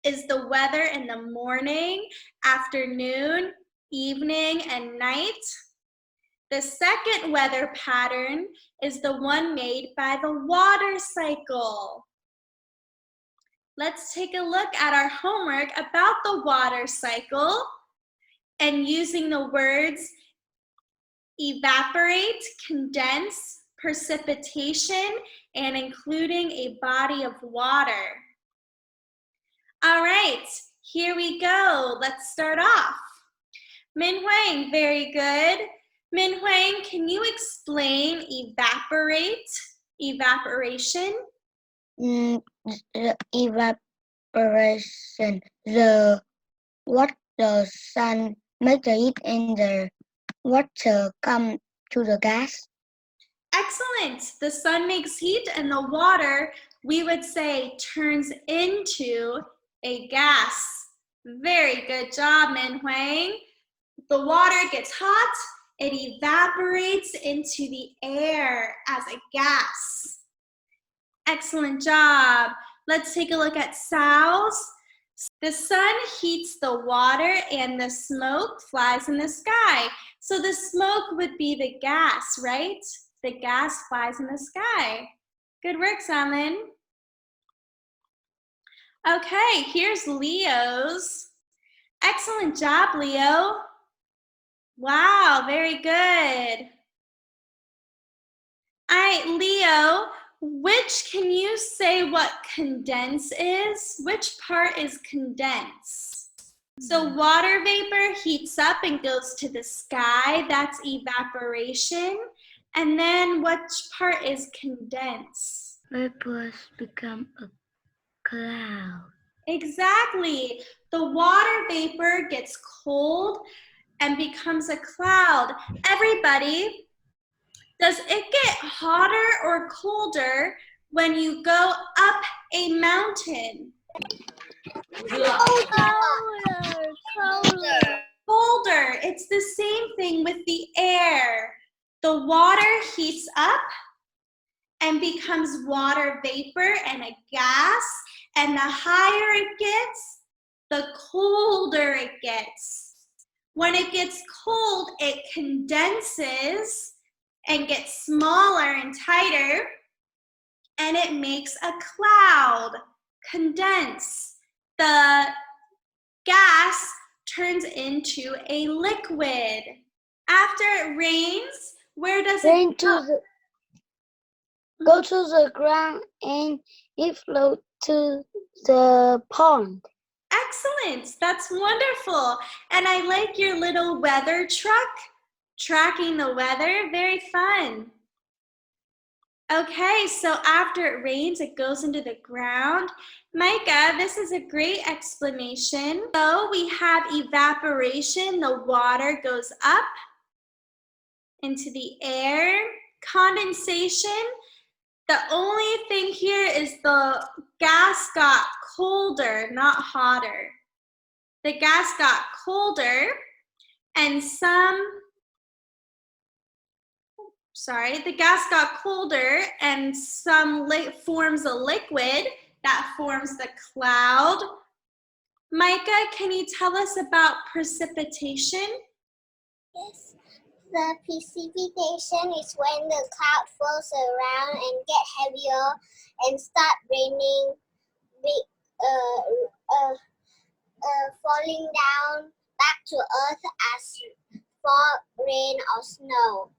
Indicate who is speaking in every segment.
Speaker 1: is the weather in the morning, afternoon, evening, and night. The second weather pattern is the one made by the water cycle. Let's take a look at our homework about the water cycle and using the words evaporate, condense, precipitation, and including a body of water. All right, here we go. Let's start off. Min Huang, very good. Min Huang, can you explain evaporate, evaporation?
Speaker 2: Evaporation. What the sun make the heat in the water come to the gas.
Speaker 1: Excellent. The sun makes heat and the water, we would say, turns into a gas. Very good job, Min Huang. The water gets hot, it evaporates into the air as a gas. Excellent job. Let's take a look at Sal's. The sun heats the water and the smoke flies in the sky. So the smoke would be the gas, right? The gas flies in the sky. Good work, Salman. Okay, here's Leo's. Excellent job, Leo. Wow, very good. All right, Leo, can you say what condense is? Which part is condense? So water vapor heats up and goes to the sky, that's evaporation. And then which part is condense?
Speaker 2: Vapors become a cloud.
Speaker 1: Exactly. The water vapor gets cold and becomes a cloud. Everybody, does it get hotter or colder when you go up a mountain? Colder. It's the same thing with the air. The water heats up and becomes water vapor and a gas, and the higher it gets, the colder it gets. When it gets cold, it condenses and gets smaller and tighter, and it makes a cloud, condense. The gas turns into a liquid. After it rains, where does it go?
Speaker 2: Go to the ground and it float to the pond.
Speaker 1: Excellent, that's wonderful. And I like your little weather truck, tracking the weather, very fun. Okay, so after it rains, it goes into the ground. Micah, this is a great explanation. So we have evaporation, the water goes up into the air. Condensation, the only thing here is the gas got colder, not hotter. The gas got colder and the gas got colder and some forms a liquid that forms the cloud. Micah, can you tell us about precipitation?
Speaker 3: Yes. The precipitation is when the cloud flows around and get heavier and start raining, falling down back to earth as fall, rain, or snow.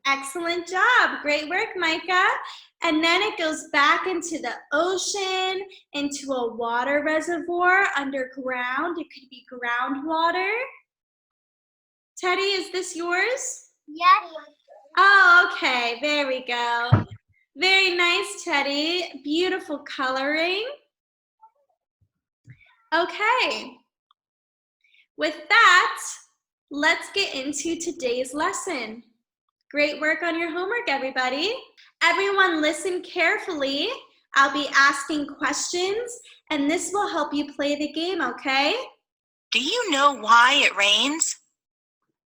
Speaker 1: Excellent job. Great work, Micah. And then it goes back into the ocean, into a water reservoir underground. It could be groundwater. Teddy, is this yours?
Speaker 3: Yes.
Speaker 1: Oh, okay. There we go. Very nice, Teddy. Beautiful coloring. Okay. With that, let's get into today's lesson. Great work on your homework, everybody. Everyone listen carefully. I'll be asking questions, and this will help you play the game, okay?
Speaker 4: Do you know why it rains?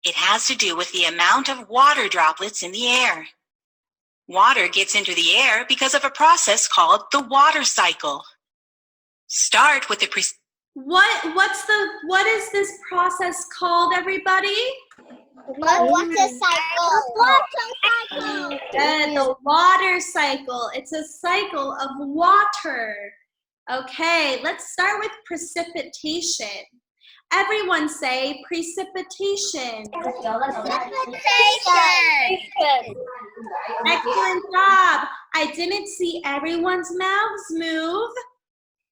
Speaker 4: It has to do with the amount of water droplets in the air. Water gets into the air because of a process called the water cycle. Start with the
Speaker 1: What is this process called, everybody?
Speaker 3: Water cycle. Water cycle.
Speaker 1: The water cycle. It's a cycle of water. Okay, let's start with precipitation. Everyone say precipitation. Excellent job. I didn't see everyone's mouths move.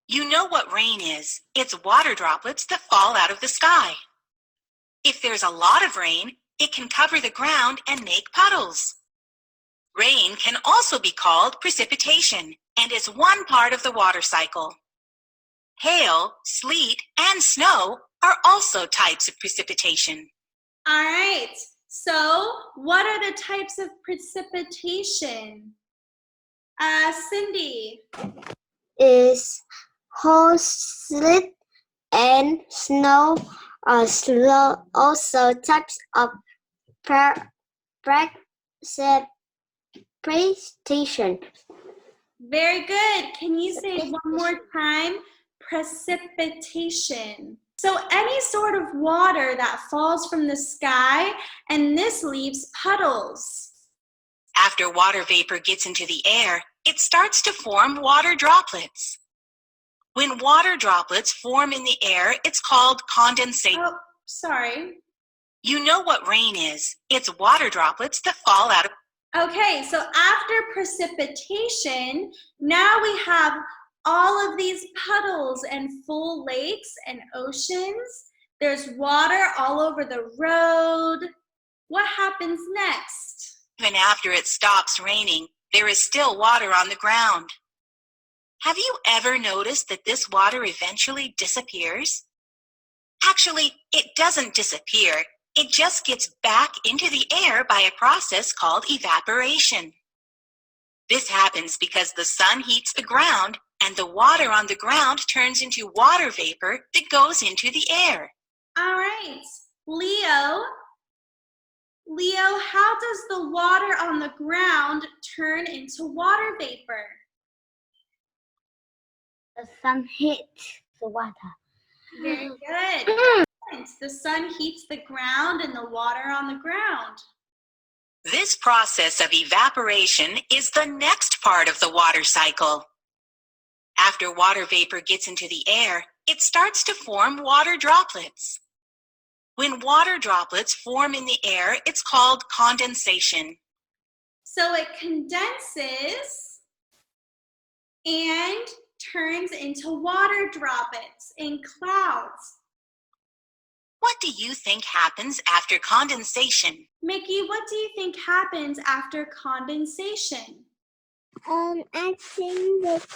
Speaker 4: You know what rain is. It's water droplets that fall out of the sky. If there's a lot of rain, it can cover the ground and make puddles. Rain can also be called precipitation and is one part of the water cycle. Hail, sleet, and snow are also types of precipitation.
Speaker 1: All right, so what are the types of precipitation? Cindy.
Speaker 3: Is hail, sleet, and snow are also types of precipitation.
Speaker 1: Very good. Can you say it one more time? Precipitation. So any sort of water that falls from the sky, and this leaves puddles.
Speaker 4: After water vapor gets into the air, it starts to form water droplets. When water droplets form in the air, it's called condensation.
Speaker 1: Oh, sorry.
Speaker 4: You know what rain is. It's water droplets that fall out of.
Speaker 1: Okay, so after precipitation, now we have all of these puddles and full lakes and oceans. There's water all over the road. What happens next?
Speaker 4: Even after it stops raining, there is still water on the ground. Have you ever noticed that this water eventually disappears? Actually, it doesn't disappear. It just gets back into the air by a process called evaporation. This happens because the sun heats the ground and the water on the ground turns into water vapor that goes into the air.
Speaker 1: All right, Leo, how does the water on the ground turn into water vapor?
Speaker 2: The sun hits the water.
Speaker 1: Very good. The sun heats the ground and the water on the ground.
Speaker 4: This process of evaporation is the next part of the water cycle. After water vapor gets into the air, it starts to form water droplets. When water droplets form in the air, it's called condensation.
Speaker 1: So it condenses and turns into water droplets in clouds.
Speaker 4: What do you think happens after condensation?
Speaker 1: Mickey, what do you think happens after condensation?
Speaker 3: I think that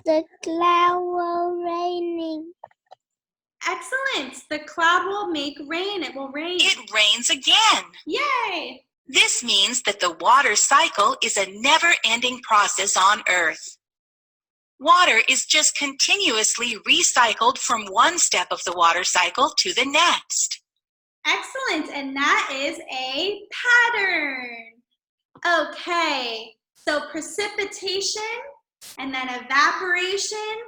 Speaker 3: the cloud will raining.
Speaker 1: Excellent. The cloud will make rain. It will rain.
Speaker 4: It rains again.
Speaker 1: Yay!
Speaker 4: This means that the water cycle is a never-ending process on Earth. Water is just continuously recycled from one step of the water cycle to the next.
Speaker 1: Excellent. And that is a pattern. Okay. So precipitation, and then evaporation,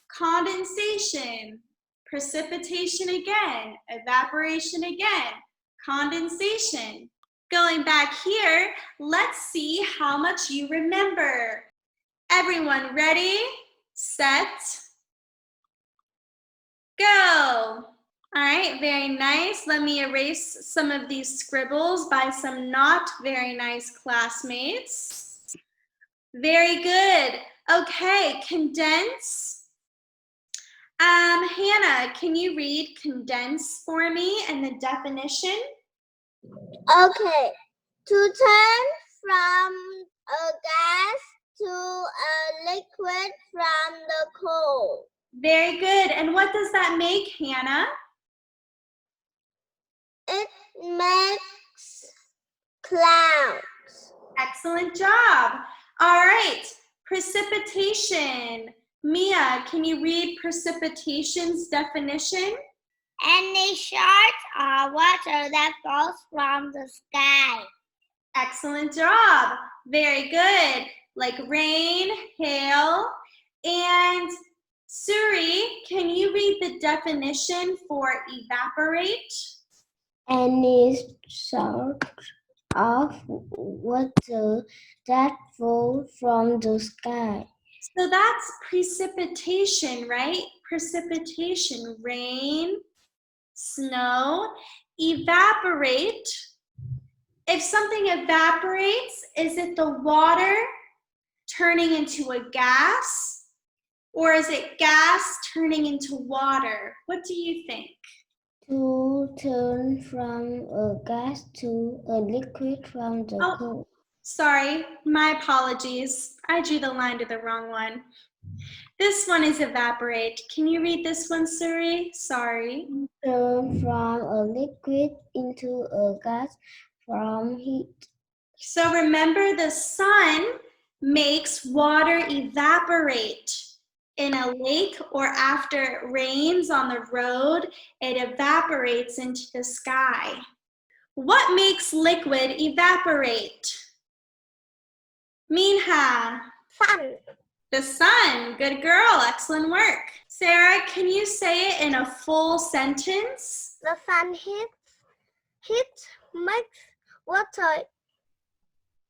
Speaker 1: condensation, precipitation again, evaporation again, condensation. Going back here, let's see how much you remember. Everyone ready, set, go. All right, very nice. Let me erase some of these scribbles by some not very nice classmates. Very good. Okay, condense. Hannah, can you read condense for me and the definition?
Speaker 3: Okay, to turn from a gas to a liquid from the cold.
Speaker 1: Very good. And what does that make, Hannah?
Speaker 3: It makes clouds.
Speaker 1: Excellent job. All right, precipitation. Mia, can you read precipitation's definition?
Speaker 3: Any shards of water that falls from the sky.
Speaker 1: Excellent job. Very good. Like rain, hail, and Suri, can you read the definition for evaporate?
Speaker 3: Any sort of water that falls from the sky.
Speaker 1: So that's precipitation, right? Precipitation, rain, snow, evaporate. If something evaporates, is it the water turning into a gas? Or is it gas turning into water? What do you think?
Speaker 3: To turn from a gas to a liquid from the
Speaker 1: Oh.
Speaker 3: cold.
Speaker 1: Sorry, my apologies. I drew the line to the wrong one. This one is evaporate. Can you read this one, Suri? Sorry.
Speaker 3: Turn from a liquid into a gas from heat.
Speaker 1: So remember, the sun makes water evaporate in a lake, or after it rains on the road, it evaporates into the sky. What makes liquid evaporate? Minha.
Speaker 3: Sun.
Speaker 1: The sun. Good girl. Excellent work. Sarah, can you say it in a full sentence?
Speaker 3: The sun heat makes water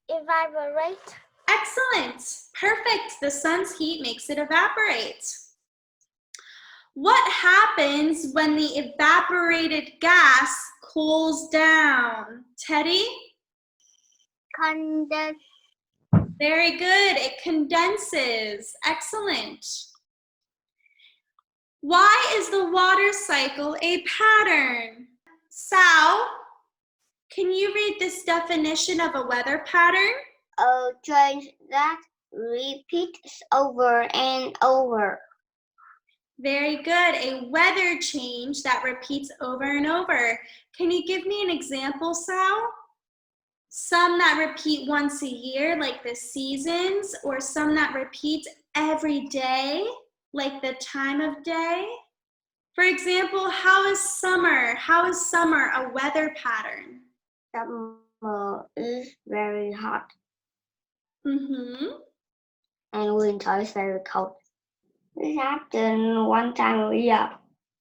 Speaker 3: evaporate.
Speaker 1: Excellent. Perfect. The sun's heat makes it evaporate. What happens when the evaporated gas cools down? Teddy?
Speaker 3: Condense.
Speaker 1: Very good. It condenses. Excellent. Why is the water cycle a pattern? Sal, can you read this definition of a weather pattern?
Speaker 3: A change that repeats over and over.
Speaker 1: Very good. A weather change that repeats over and over. Can you give me an example, Sal? Some that repeat once a year, like the seasons, or some that repeat every day, like the time of day? For example, how is summer? How is summer a weather pattern?
Speaker 3: Summer is very hot
Speaker 1: Mm-hmm.
Speaker 3: and winter is very cold. It happens one time a year.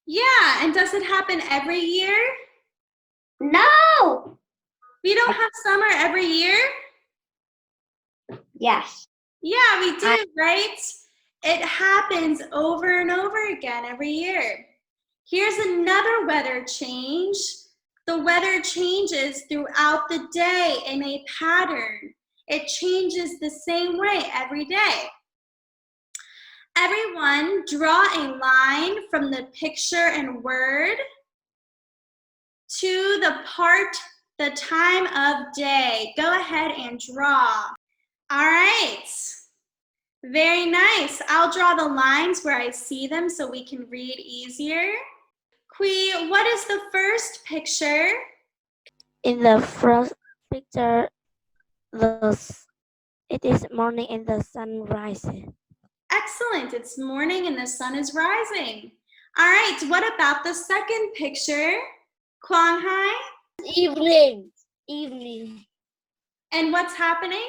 Speaker 1: Yeah, and does it happen every year?
Speaker 3: No!
Speaker 1: We don't have summer every year?
Speaker 3: Yes.
Speaker 1: Yeah, we do, right? It happens over and over again every year. Here's another weather change. The weather changes throughout the day in a pattern. It changes the same way every day. Everyone, draw a line from the picture and word to the time of day. Go ahead and draw. All right. Very nice. I'll draw the lines where I see them so we can read easier. Kui, what is the first picture?
Speaker 5: In the first picture, it is morning and the sun rises.
Speaker 1: Excellent. It's morning and the sun is rising. All right. What about the second picture? Kwang Hai?
Speaker 2: Evening.
Speaker 1: And what's happening?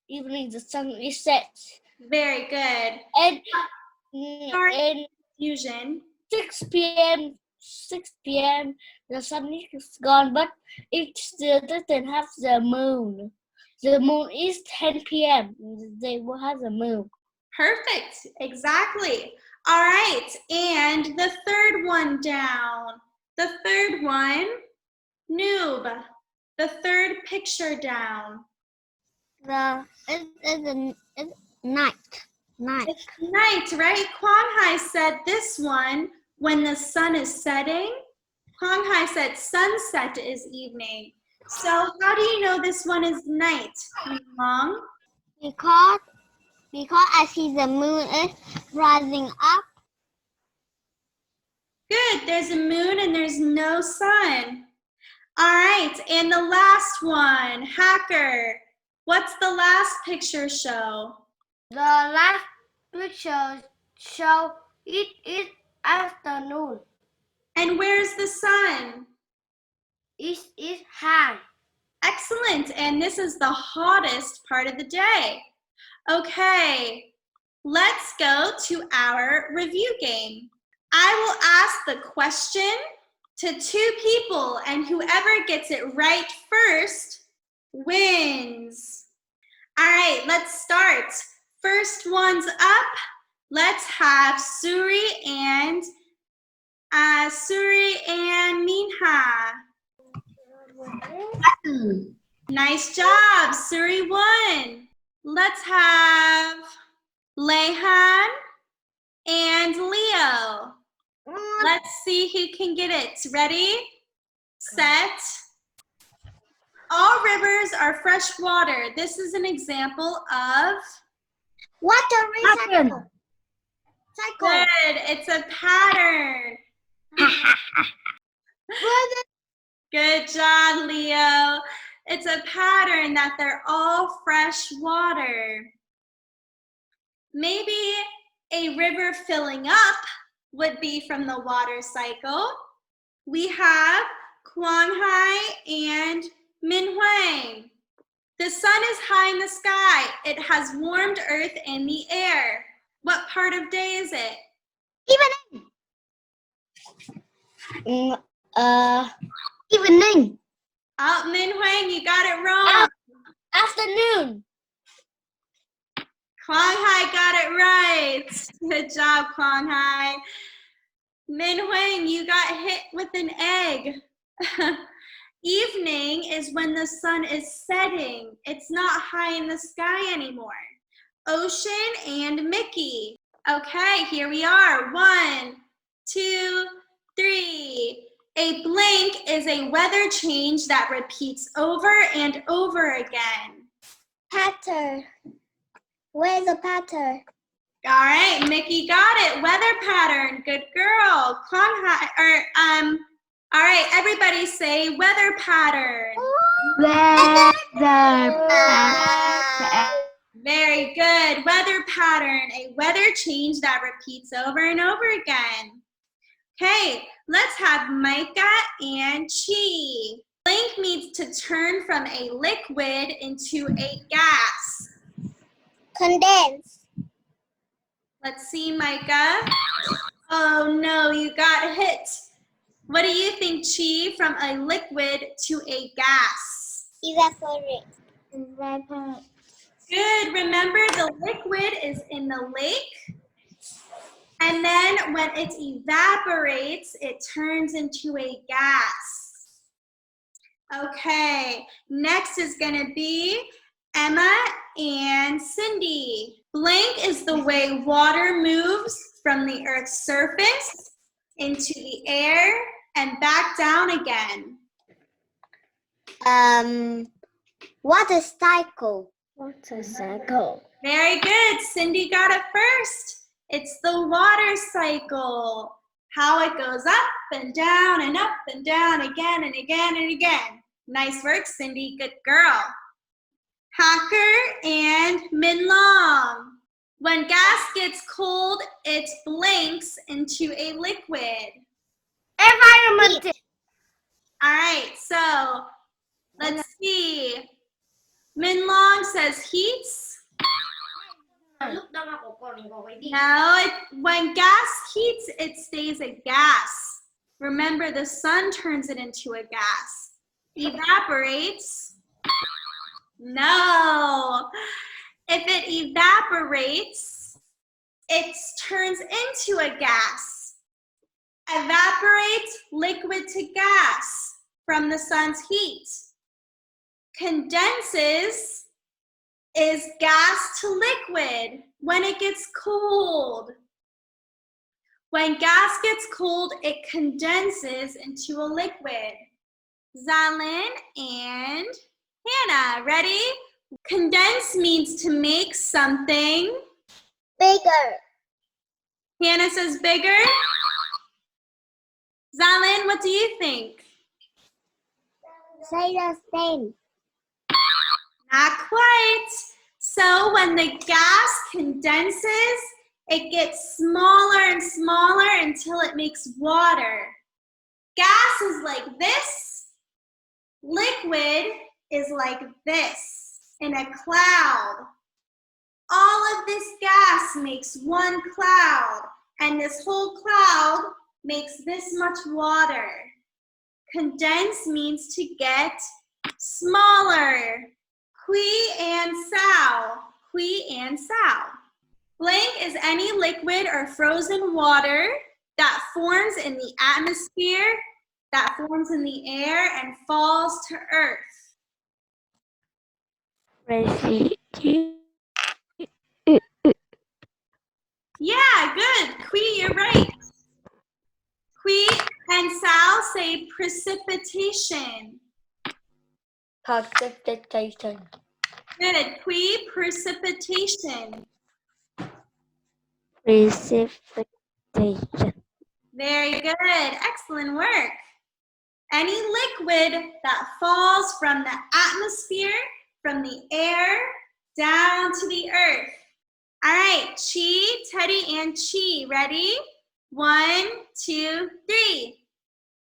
Speaker 2: Evening, the sun is set.
Speaker 1: Very good.
Speaker 2: And
Speaker 1: Fusion.
Speaker 2: 6 p.m. the sun is gone, but it still doesn't have the moon. The moon is 10 p.m. They will have the moon.
Speaker 1: Perfect. Exactly. All right. And the third one down. The third one, Noob. The third picture down.
Speaker 3: It's night.
Speaker 1: It's night, right? Kwang Hai said this one, when the sun is setting. Kwang Hai said sunset is evening. So how do you know this one is night? Mom?
Speaker 3: Because I see the moon is rising up.
Speaker 1: Good. There's a moon and there's no sun. All right. And the last one, Hacker. What's the last picture show?
Speaker 2: The last picture show it is afternoon.
Speaker 1: And where's the sun?
Speaker 2: It is high.
Speaker 1: Excellent. And this is the hottest part of the day. Okay. let's go to our review game. I will ask the question to 2 people, and whoever gets it right first wins. All right, let's start. First one's up. Let's have Suri and Minha. Nice job, Suri won. Let's have Lehan and Leo. Let's see who can get it. Ready, set. All rivers are fresh water. This is an example of
Speaker 3: Water recycle. Cycle.
Speaker 1: good. It's a pattern. Good job, Leo. It's a pattern that they're all fresh water. Maybe a river filling up would be from the water cycle. We have Quanghai and Minhui. The sun is high in the sky. It has warmed earth and the air. What part of day is it?
Speaker 3: Evening.
Speaker 1: Oh, Minhui, you got it wrong.
Speaker 2: Afternoon.
Speaker 1: Quanghai got it right. Good job, Quanghai. Minhui, you got hit with an egg. Evening is when the sun is setting. It's not high in the sky anymore. Ocean and Mickey. Okay, here we are. 1, 2, 3. A blank is a weather change that repeats over and over again.
Speaker 3: Pattern. Where's the pattern?
Speaker 1: All right, Mickey got it. Weather pattern. Good girl. All right, everybody say weather pattern.
Speaker 5: Weather
Speaker 1: Very good. Weather pattern, a weather change that repeats over and over again. Okay, let's have Micah and Chi. Blank means to turn from a liquid into a gas.
Speaker 3: Condense.
Speaker 1: Let's see, Micah. Oh no, you got hit. What do you think, Chi, from a liquid to a gas?
Speaker 3: Evaporate.
Speaker 1: Good. Remember, the liquid is in the lake. And then when it evaporates, it turns into a gas. Okay, next is going to be Emma and Cindy. Blank is the way water moves from the Earth's surface into the air and back down again.
Speaker 3: Water cycle.
Speaker 2: Water cycle.
Speaker 1: Very good. Cindy got it first. It's the water cycle. How it goes up and down again and again and again. Nice work, Cindy. Good girl. Hacker and Minlong. When gas gets cold, it blanks into a liquid.
Speaker 2: Environment.
Speaker 1: All right, so let's see. Minlong says heats. No, when gas heats, it stays a gas. Remember, the sun turns it into a gas. Evaporates. No. If it evaporates, it turns into a gas. Evaporates, liquid to gas from the sun's heat. Condenses is gas to liquid when it gets cold. When gas gets cold, it condenses into a liquid. Zalin and Hannah, ready? Condense means to make something
Speaker 3: Bigger.
Speaker 1: Hannah says bigger. Zalin, what do you think?
Speaker 3: Say the same.
Speaker 1: Not quite. So when the gas condenses, it gets smaller and smaller until it makes water. Gas is like this. Liquid is like this in a cloud. all of this gas makes one cloud, and this whole cloud makes this much water. Condense means to get smaller. Qui and sao. Qui and sao. Blank is any liquid or frozen water that forms in the atmosphere, that forms in the air, and falls to earth. Yeah, good. Qui, you're right. Qui and sao say precipitation.
Speaker 2: Precipitation.
Speaker 1: Good. Qui, precipitation.
Speaker 5: Precipitation.
Speaker 1: Very good. Excellent work. Any liquid that falls from the atmosphere, from the air, down to the earth. All right, Chi, Teddy, and Chi. Ready? 1, 2, 3.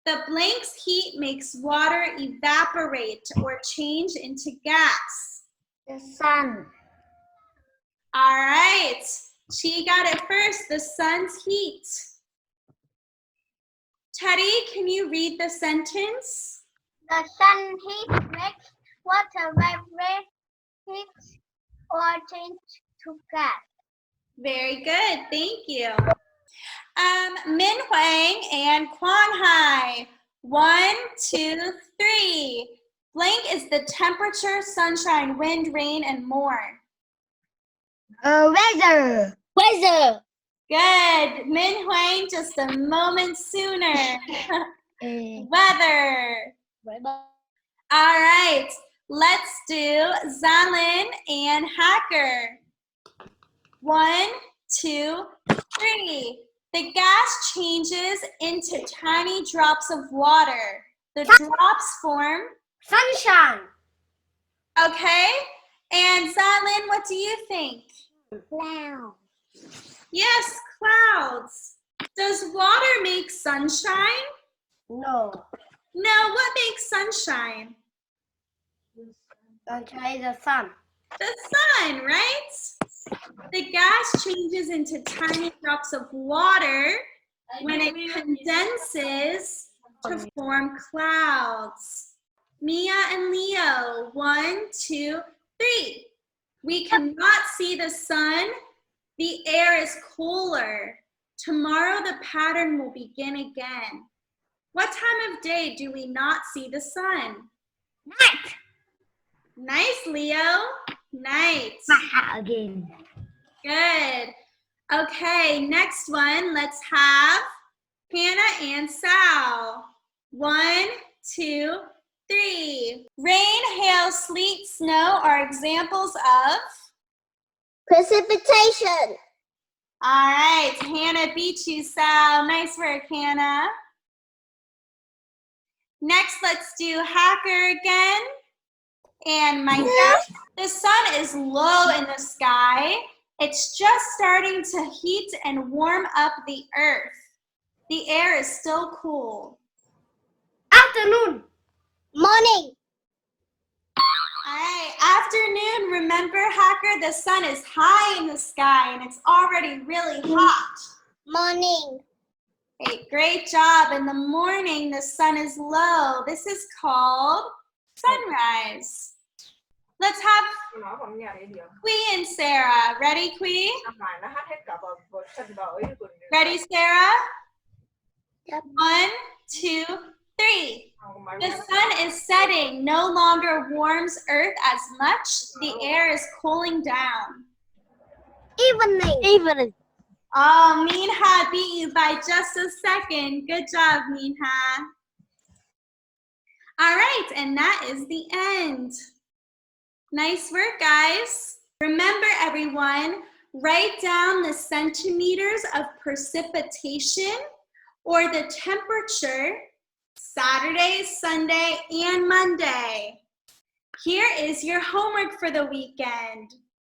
Speaker 1: The blank's heat makes water evaporate or change into gas.
Speaker 3: The sun.
Speaker 1: All right, Chi got it first, the sun's heat. Teddy, can you read the sentence?
Speaker 3: The sun heat makes water vibrate, heat, or change to gas.
Speaker 1: Very good, thank you. Min Huang and Quan Hai. 1, 2, 3. Blank is the temperature, sunshine, wind, rain, and more.
Speaker 3: Weather.
Speaker 2: Weather.
Speaker 1: Good. Min Huang just a moment sooner. Weather. All right. Let's do Zalin and Hacker. 1, 2, 3. The gas changes into tiny drops of water. The drops form.
Speaker 3: Sunshine.
Speaker 1: Okay. And Zalin, what do you think?
Speaker 3: Cloud.
Speaker 1: Yes, clouds. Does water make sunshine?
Speaker 3: No.
Speaker 1: No, what makes sunshine?
Speaker 3: Sunshine is the sun.
Speaker 1: The sun, right? The gas changes into tiny drops of water when it condenses to form clouds. Mia and Leo, 1, 2, 3. We cannot see the sun. The air is cooler. Tomorrow the pattern will begin again. What time of day do we not see the sun?
Speaker 3: Night.
Speaker 1: Nice, Leo. Night.
Speaker 3: Again.
Speaker 1: Good. Okay, next one. Let's have Hannah and Sal. 1, 2, 3. Rain, hail, sleet, snow are examples of?
Speaker 3: Precipitation.
Speaker 1: All right, Hannah beat you, Sal. Nice work, Hannah. Next, let's do Hacker again. And myself. The sun is low in the sky. It's just starting to heat and warm up the earth. The air is still cool.
Speaker 3: Afternoon. Morning.
Speaker 1: All right, afternoon. Remember, Hacker, the sun is high in the sky and it's already really hot.
Speaker 3: Morning.
Speaker 1: Okay, great job. In the morning, the sun is low. This is called sunrise. Let's have Qui and Sarah. Ready, Qui? Ready, Sarah?
Speaker 3: Yep.
Speaker 1: 1, 2, 3. The sun is setting, no longer warms Earth as much. The air is cooling down.
Speaker 3: Evening.
Speaker 1: Oh, Minha beat you by just a second. Good job, Minha. All right, and that is the end. Nice work, guys. Remember, everyone, write down the centimeters of precipitation or the temperature Saturday, Sunday, and Monday. Here is your homework for the weekend.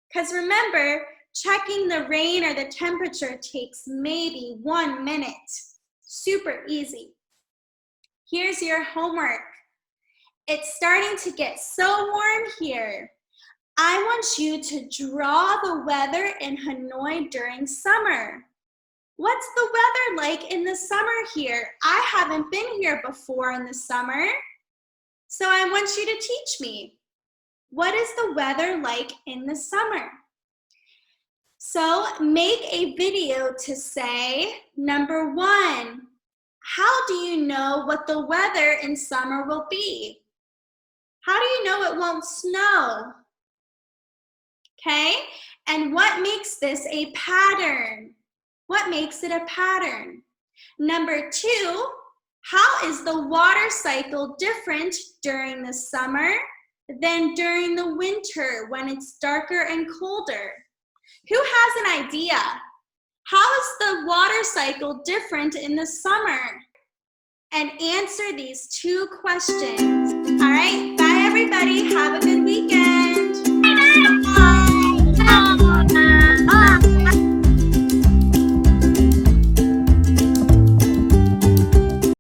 Speaker 1: Because remember, checking the rain or the temperature takes maybe 1 minute. Super easy. Here's your homework. It's starting to get so warm here. I want you to draw the weather in Hanoi during summer. What's the weather like in the summer here? I haven't been here before in the summer, so I want you to teach me. What is the weather like in the summer? So make a video to say, number 1, how do you know what the weather in summer will be? How do you know it won't snow? Okay, and what makes this a pattern? What makes it a pattern? Number 2, how is the water cycle different during the summer than during the winter when it's darker and colder? Who has an idea? How is the water cycle different in the summer? And answer these 2 questions. All right,